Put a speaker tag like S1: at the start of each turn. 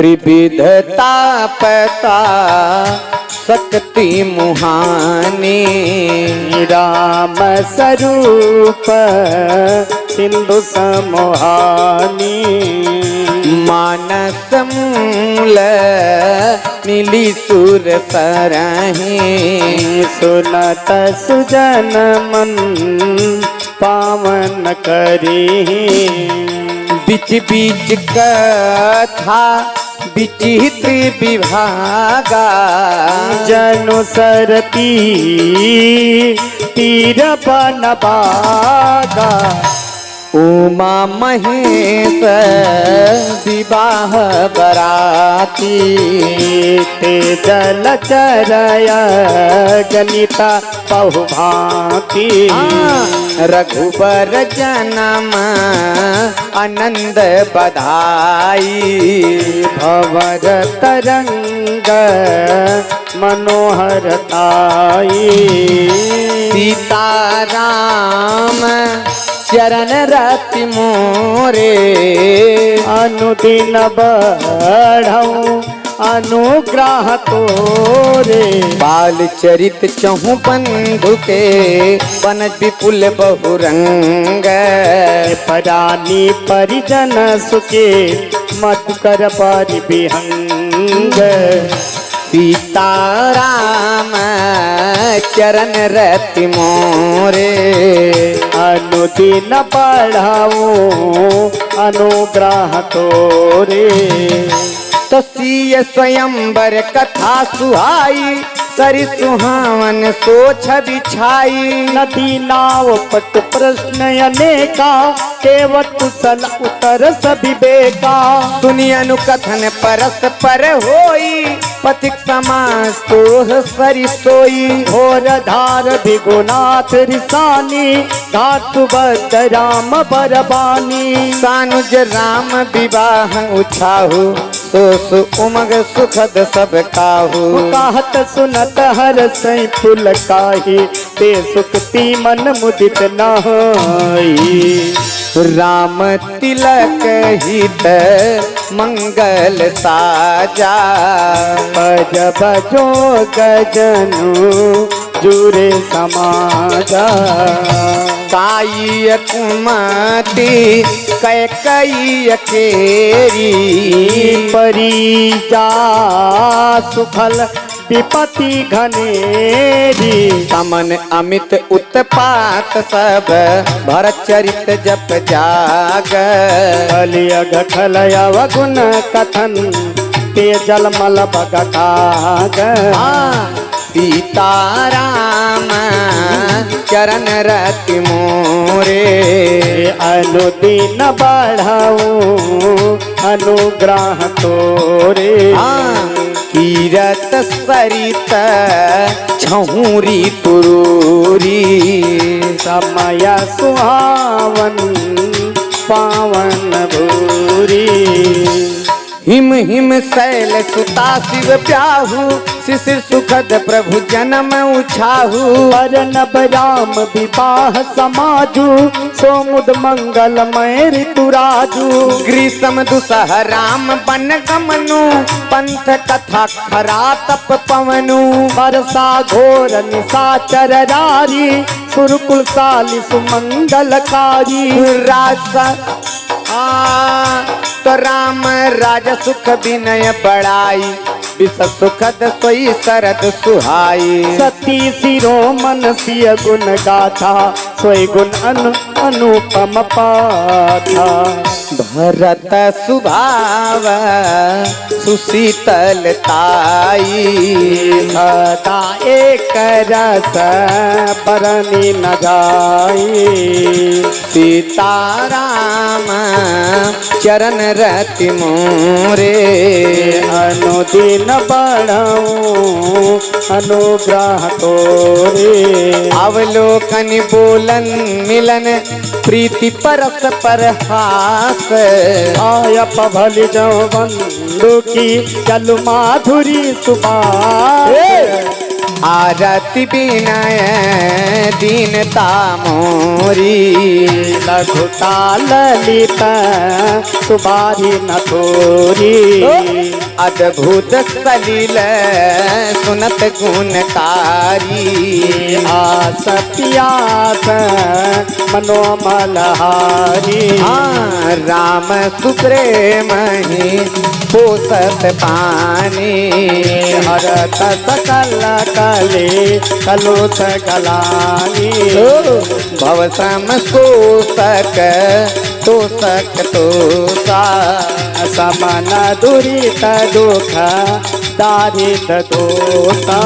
S1: त्रिविधता पता शक्ति मुहानी,
S2: राम स्वरूप सिंधु समोहानी,
S1: मानस मूल मिली सुर सरही,
S2: सुनत सुजन मन पावन करी,
S1: बीच बीच कथा विचित्र विभागा,
S2: जनु सरती तीर बन बागा,
S1: उमा महेश विवाह बराती,
S2: ते जल चरय गणिता बहुभांति,
S1: रघुबर जन्म आनंद बधाई,
S2: भंवर तरंग मनोहरताई,
S1: सीताराम चरण रति मोरे,
S2: अनुदिन बढ़ऊ अनुग्रह तोरे,
S1: बाल चरित चहु बंधु के बन विपुल बहुरंग,
S2: परानी परिजन सुखे मधुकर परिविहंग,
S1: सीताराम चरण रति मोरे,
S2: अनुदिन बढ़ाओ अनुग्रह तोरे,
S1: तसीय स्वयंवर कथा सुहाई, सरि सुहावन सोछ बिछाई,
S2: नदी नाव पट प्रश्न अनेका, केवट कुशल उतर सभी बेका,
S1: सुनि अनुकथन परस पर होई, पथिक समाज तोह सरि सोई,
S2: घोर धार भिगुनाथ रिसानी, घाट बद्ध राम बरबानी,
S1: सानुज राम विवाह उछाहु, सो उमग सुखद सब काहू,
S2: कहत सुनत हर सई फूल काही, ते सुखती मन मुदित नहाई,
S1: राम तिलक हित मंगल साजा,
S2: भज भजो गजनु जुरे समाजा,
S1: काई कुमति कैकई केरी,
S2: परिजा सुफल विपति घनेरी,
S1: समन अमित उत्पात सब भरत चरित जप जाग,
S2: कलियग खलयव गुण कथन ते जलमल बगकाग,
S1: सीताराम चरण रति मोरे,
S2: अनुदिन बढ़ाऊ अनुग्रह तोरे,
S1: कीरत सरित छहुरी तुरूरी,
S2: समय सुहावन पावन भूरी,
S1: हिम हिम शैल सुता शिव प्याहु, शिशिर सुखद प्रभु जन्म उछाहु,
S2: परनब राम विवाह समाजु, सोमुद मंगलमय ऋतुराजु,
S1: ग्रीष्म दुसह राम बन गमनु, पंथ कथा खरा तप पवनु,
S2: वर्षा घोर निशाचर रारी, सुरकुल साली सुमंगलकारी,
S1: रासा तो राम राज सुख विनय बढ़ाई, विष सुखद सोई शरद सुहाई,
S2: सती शिरोमन सिय गुण गाथा, सोई गुण अनुपम पाथा,
S1: भरत सुभाव सुशीतल ताई,
S2: सदा एक रस परनी न जाई,
S1: सीताराम चरण रति मोरे,
S2: अनुदिन बढ़ाऊं अनुग्रह तोरे,
S1: अवलोकन बोलन मिलन प्रीति परस पर हास,
S2: आयप भल जो बंधु की चल माधुरी सुबास,
S1: आरती विनय दीनता मोरी,
S2: लघुता ललित सुबारी न थोरी,
S1: अद्भुत सलील सुनत गुणकारी।
S2: आस पियास मनोमलहारी।
S1: हाँ राम सुप्रेम ही पोसत पानी।
S2: हरत सकल कले कलुष गलानी।
S1: भव सम शोषक तोषक तोषा।
S2: समन दुरित दुख दारित दोषा।